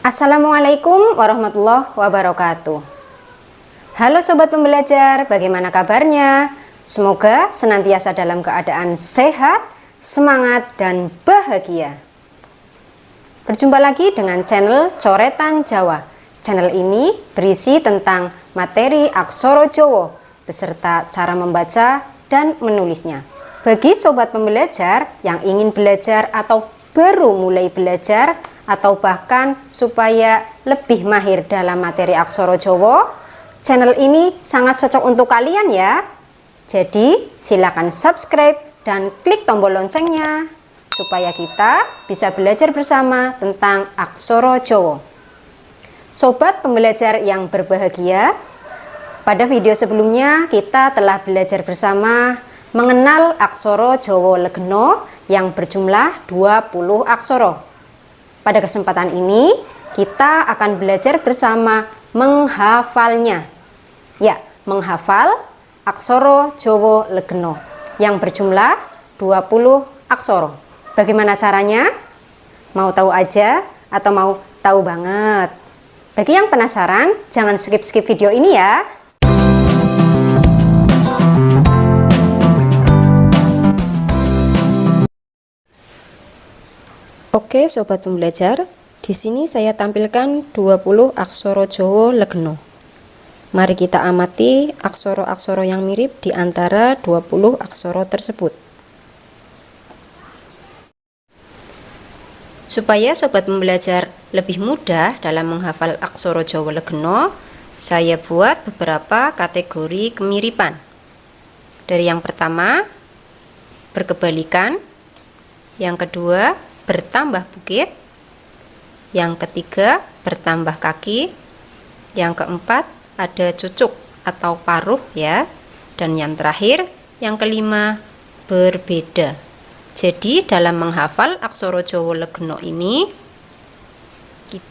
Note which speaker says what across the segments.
Speaker 1: Assalamualaikum warahmatullahi wabarakatuh. Halo Sobat Pembelajar, bagaimana kabarnya? Semoga senantiasa dalam keadaan sehat, semangat, dan bahagia. Berjumpa lagi dengan channel Coretan Jawa. Channel ini berisi tentang materi aksara Jawa beserta cara membaca dan menulisnya. Bagi Sobat Pembelajar yang ingin belajar atau baru mulai belajar, atau bahkan supaya lebih mahir dalam materi aksara Jawa, channel ini sangat cocok untuk kalian ya. Jadi silakan subscribe dan klik tombol loncengnya supaya kita bisa belajar bersama tentang aksara Jawa. Sobat Pembelajar yang berbahagia, pada video sebelumnya kita telah belajar bersama mengenal aksara Jawa Legena yang berjumlah 20 aksara. Pada kesempatan ini, kita akan belajar bersama menghafalnya. Ya, menghafal aksara Jawa Legena yang berjumlah 20 aksara. Bagaimana caranya? Mau tahu aja atau mau tahu banget? Bagi yang penasaran, jangan skip-skip video ini ya. Oke Sobat Pembelajar, di sini saya tampilkan 20 aksara Jawa Legena. Mari kita amati aksara-aksara yang mirip di antara 20 aksara tersebut. Supaya Sobat Pembelajar lebih mudah dalam menghafal aksara Jawa Legena, saya buat beberapa kategori kemiripan. Dari yang pertama, berkebalikan. Yang kedua, bertambah bukit. Yang ketiga, bertambah kaki. Yang keempat, ada cucuk atau paruh ya. Dan yang terakhir, yang kelima, berbeda. Jadi dalam menghafal aksara Jawa Legena ini,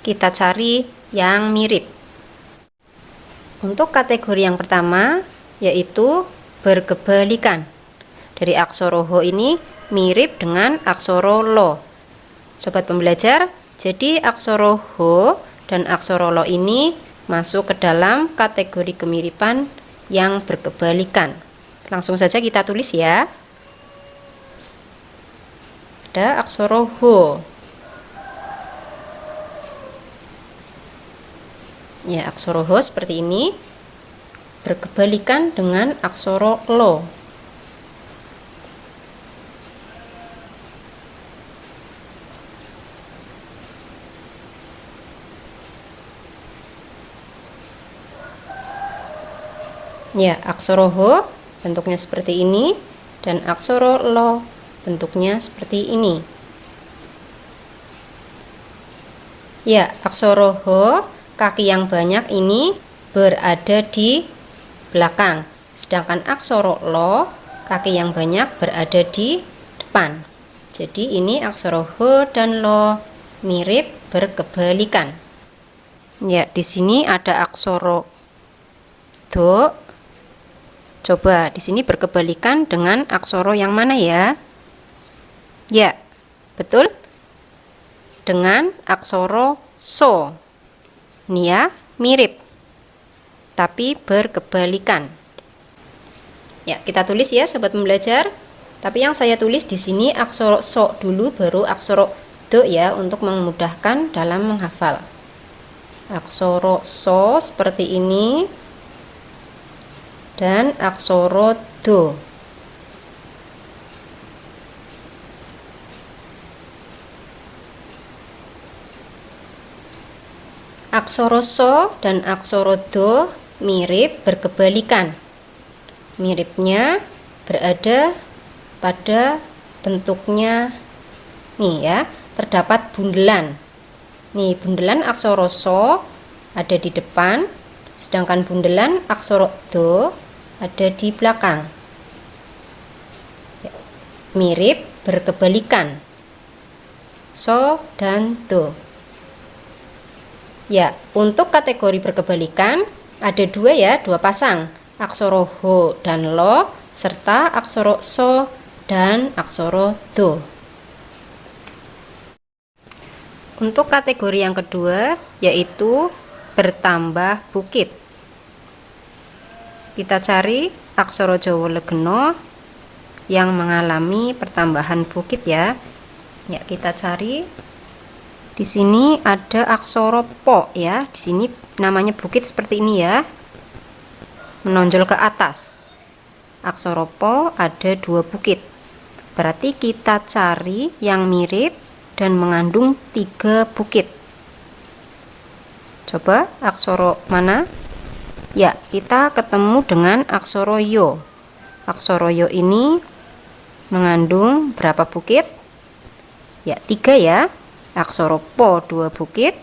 Speaker 1: kita cari yang mirip. Untuk kategori yang pertama, yaitu berkebalikan. Dari aksara Ho ini mirip dengan aksara Lo. Sobat Pembelajar, jadi aksara Ho dan aksara Lo ini masuk ke dalam kategori kemiripan yang berkebalikan. Langsung saja kita tulis ya. Ada aksara Ho. Ya, aksara Ho seperti ini berkebalikan dengan aksara Lo. Ya, aksara Ho bentuknya seperti ini dan aksara Lo bentuknya seperti ini. Ya, aksara Ho kaki yang banyak ini berada di belakang, sedangkan aksara Lo kaki yang banyak berada di depan. Jadi ini aksara Ho dan Lo mirip berkebalikan. Ya, di sini ada aksara Do. Coba di sini berkebalikan dengan aksara yang mana ya? Ya, betul. Dengan aksara So. Ini ya, mirip. Tapi berkebalikan. Ya, kita tulis ya Sobat Pembelajar. Tapi yang saya tulis di sini aksara So dulu baru aksara Do ya untuk memudahkan dalam menghafal. Aksara So seperti ini. Dan aksara Do. Aksara So dan aksara Do mirip berkebalikan. Miripnya berada pada bentuknya nih ya, terdapat bundelan. Nih, bundelan aksara So ada di depan, sedangkan bundelan aksara Do ada di belakang. Ya, mirip berkebalikan. So dan Do. Ya, untuk kategori berkebalikan ada dua pasang, aksara Ho dan Lo serta aksara So dan aksara Do. Untuk kategori yang kedua yaitu bertambah bukit. Kita cari aksara Jawa Legena yang mengalami pertambahan bukit ya. Ya, kita cari. Di sini ada aksara po ya. Di sini namanya bukit seperti ini ya. Menonjol ke atas. Aksara po ada 2 bukit. Berarti kita cari yang mirip dan mengandung 3 bukit. Coba aksara mana? Ya, kita ketemu dengan aksara yo. Aksara yo ini mengandung berapa bukit? Ya, 3 ya. Aksara po 2 bukit,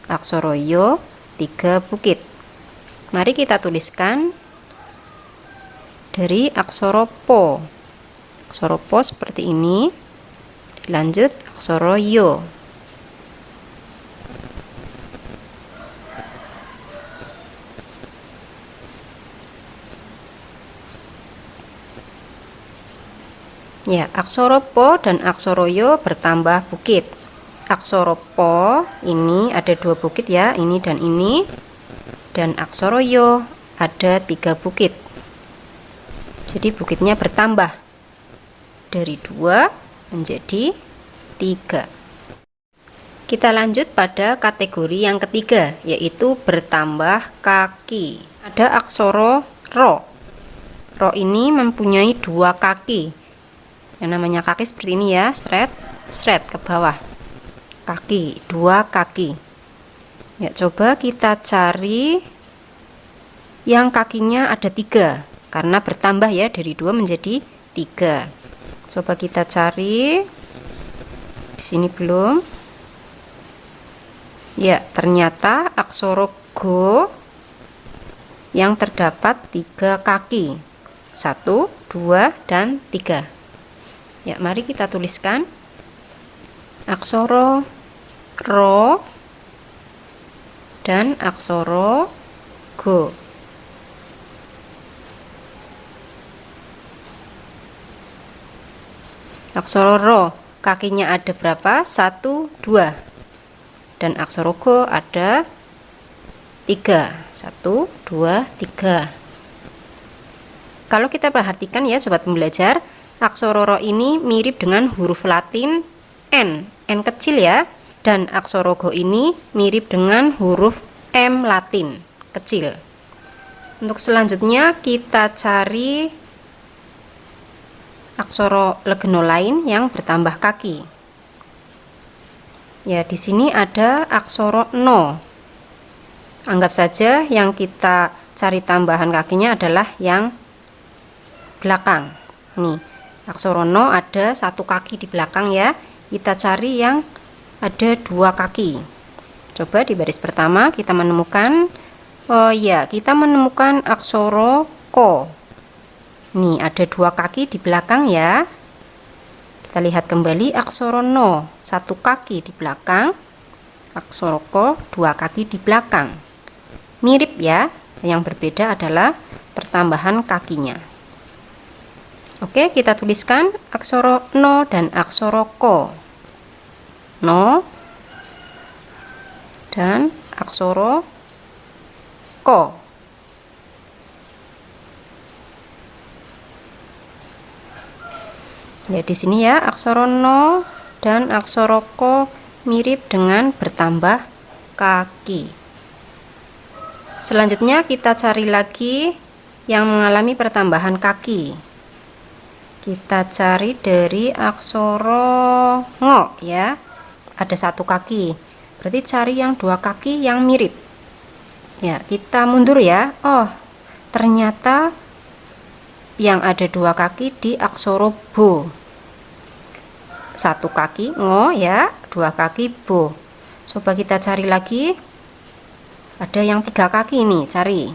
Speaker 1: aksara yo 3 bukit. Mari kita tuliskan dari aksara po. Aksara po seperti ini. Lanjut aksara yo. Ya, aksara po dan aksara yo bertambah bukit. Aksara po ini ada 2 bukit ya, ini dan ini. Dan aksara yo ada 3 bukit. Jadi bukitnya bertambah dari 2 menjadi 3. Kita lanjut pada kategori yang ketiga, yaitu bertambah kaki. Ada aksara ro. Ro ini mempunyai 2 kaki. Yang namanya kaki seperti ini ya, seret ke bawah. Kaki, 2 kaki. Ya, coba kita cari yang kakinya ada 3, karena bertambah ya, dari 2 menjadi 3. Coba kita cari. Di sini belum. Ya, ternyata aksara go yang terdapat 3 kaki. 1, 2, dan 3. Ya, mari kita tuliskan. Aksara ro dan aksara go. Aksara ro kakinya ada berapa? 1, 2. Dan aksara go ada 3. 1, 2, 3. Kalau kita perhatikan ya sobat pembelajar, aksara ro ini mirip dengan huruf Latin N kecil ya. Dan aksara go ini mirip dengan huruf M Latin kecil. Untuk selanjutnya kita cari aksara legena lain yang bertambah kaki. Ya, di sini ada aksara no. Anggap saja yang kita cari tambahan kakinya adalah yang belakang. Nih, aksara no ada 1 kaki di belakang ya. Kita cari yang ada 2 kaki. Coba di baris pertama kita menemukan, oh ya, kita menemukan aksara ko. Nih, ada 2 kaki di belakang ya. Kita lihat kembali aksara no, 1 kaki di belakang. Aksara ko 2 kaki di belakang. Mirip ya, yang berbeda adalah pertambahan kakinya. Oke, kita tuliskan aksara no dan aksara ko. No dan aksara ko. Ya, di sini ya aksara no dan aksara ko mirip dengan bertambah kaki. Selanjutnya kita cari lagi yang mengalami pertambahan kaki. Kita cari dari aksara ngo ya. Ada 1 kaki. Berarti cari yang 2 kaki yang mirip. Ya, kita mundur ya. Oh, ternyata yang ada 2 kaki di aksara bo. 1 kaki ngo ya, 2 kaki bo. Coba kita cari lagi. Ada yang 3 kaki ini, cari.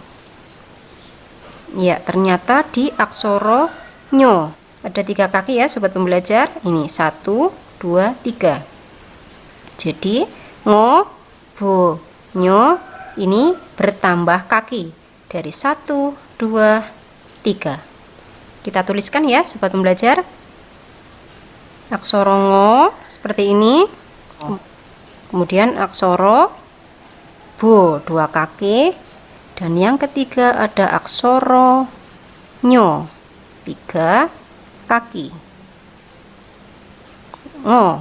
Speaker 1: Ya, ternyata di aksara nyo. Ada 3 kaki ya sobat pembelajar. Ini 1, 2, 3. Jadi ngo, bo, nyo ini bertambah kaki dari 1, 2, 3. Kita tuliskan ya sobat pembelajar. Aksara ngo seperti ini. Kemudian aksara bo 2 kaki, dan yang ketiga ada aksara nyo 3 kaki. Ngo,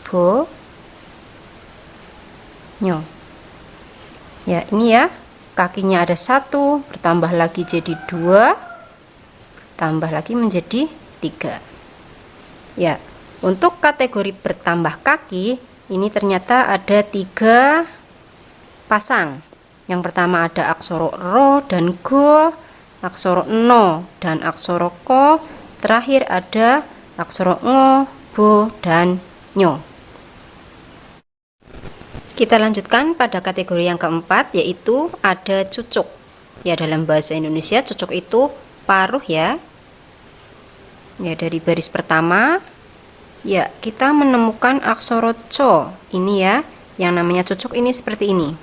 Speaker 1: bo, nyo. Ya, ini ya, kakinya ada 1, bertambah lagi jadi 2, bertambah lagi menjadi 3. Ya, untuk kategori bertambah kaki ini ternyata ada 3 pasang. Yang pertama ada aksara ro dan go, aksara no dan aksara ko, terakhir ada aksara ngo, bo, dan nyo. Kita lanjutkan pada kategori yang keempat, yaitu ada cucuk. Ya, dalam bahasa Indonesia cucuk itu paruh ya. Ya, dari baris pertama ya kita menemukan aksara co. Ini ya, yang namanya cucuk ini seperti ini.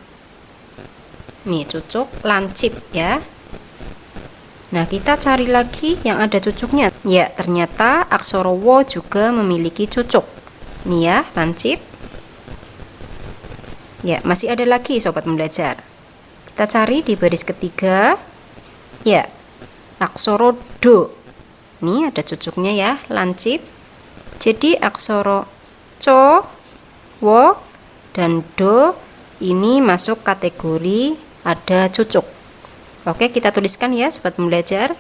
Speaker 1: Nih, cucuk lancip ya. Nah, kita cari lagi yang ada cucuknya. Ya, ternyata aksara wo juga memiliki cucuk. Nih ya, lancip. Ya, masih ada lagi sobat pembelajar. Kita cari di baris ketiga. Ya, aksara do. Nih ada cucuknya ya, lancip. Jadi aksara co, wo, dan do ini masuk kategori ada cucuk. Oke, kita tuliskan ya sobat pembelajar.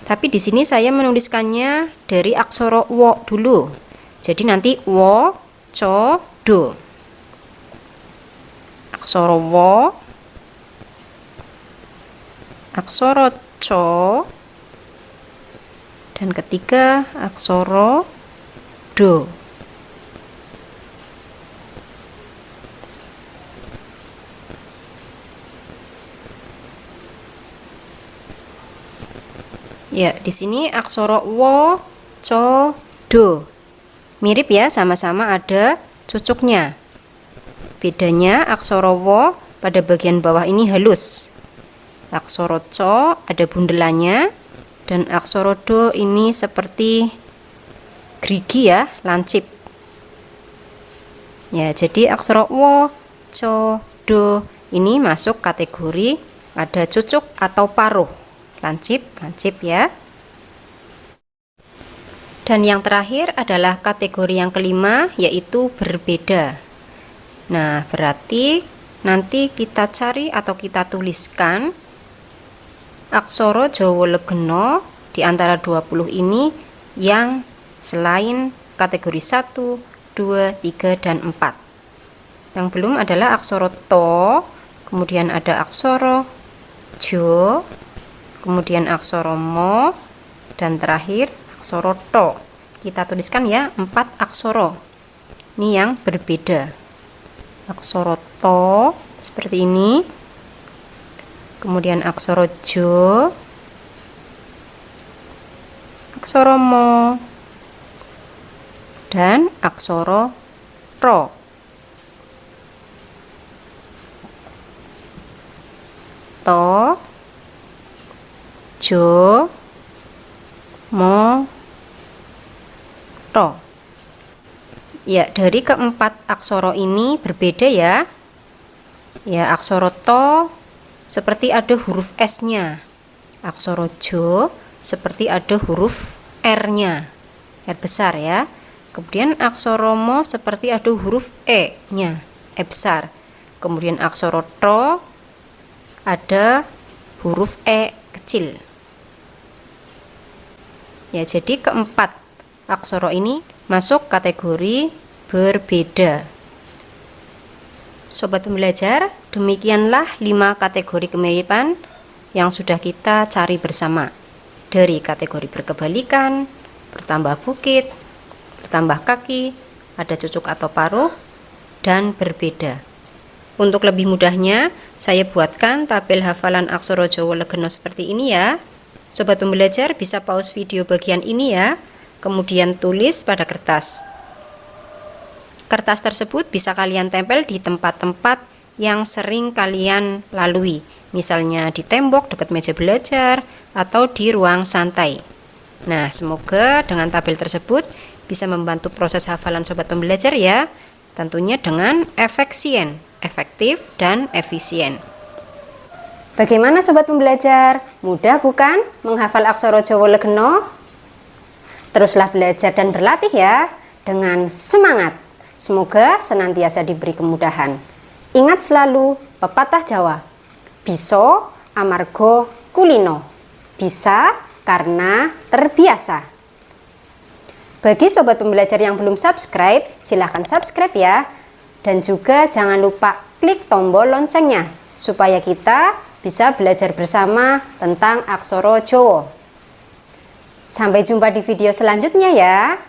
Speaker 1: Tapi di sini saya menuliskannya dari aksara wo dulu. Jadi nanti wo, co, do. Aksara wo, aksara co, dan ketiga aksara do. Ya, di sini aksara wo, co, do. Mirip ya, sama-sama ada cucuknya. Bedanya aksara wo pada bagian bawah ini halus. Aksara co ada bundelannya, dan aksara do ini seperti gerigi ya, lancip. Ya, jadi aksara wo, co, do ini masuk kategori ada cucuk atau paruh. Lancip ya. Dan yang terakhir adalah kategori yang kelima, yaitu berbeda. Nah, berarti nanti kita cari atau kita tuliskan aksara Jawa Legena di antara 20 ini yang selain kategori 1, 2, 3, dan 4. Yang belum adalah aksara to, kemudian ada aksara jo, kemudian aksara mo, dan terakhir aksara to. Kita tuliskan ya 4 aksara. Ini yang berbeda. Aksara to seperti ini. Kemudian aksara jo, aksara mo, dan aksara ro. To, jo, mo, ro. Ya, dari keempat aksara ini berbeda ya. Ya, aksara to seperti ada huruf S-nya. Aksara jo seperti ada huruf R-nya. R besar ya. Kemudian aksara mo seperti ada huruf E-nya. E besar. Kemudian aksara to ada huruf E kecil. Ya, jadi keempat aksara ini masuk kategori berbeda. Sobat pembelajar, demikianlah 5 kategori kemiripan yang sudah kita cari bersama. Dari kategori berkebalikan, bertambah bukit, bertambah kaki, ada cucuk atau paruh, dan berbeda. Untuk lebih mudahnya, saya buatkan tabel hafalan aksara Jawa Legena seperti ini ya. Sobat pembelajar bisa pause video bagian ini ya, kemudian tulis pada kertas. Kertas tersebut bisa kalian tempel di tempat-tempat yang sering kalian lalui, misalnya di tembok dekat meja belajar atau di ruang santai. Nah, semoga dengan tabel tersebut bisa membantu proses hafalan sobat pembelajar ya. Tentunya dengan efisien, efektif dan efisien. Bagaimana sobat pembelajar? Mudah bukan menghafal aksara Jawa Legeno? Teruslah belajar dan berlatih ya dengan semangat. Semoga senantiasa diberi kemudahan. Ingat selalu pepatah Jawa. Bisa amarga kulino. Bisa karena terbiasa. Bagi sobat pembelajar yang belum subscribe, silahkan subscribe ya. Dan juga jangan lupa klik tombol loncengnya supaya kita bisa belajar bersama tentang aksara Jawa. Sampai jumpa di video selanjutnya ya.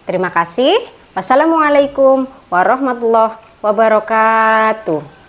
Speaker 1: Terima kasih. Wassalamualaikum warahmatullahi wabarakatuh.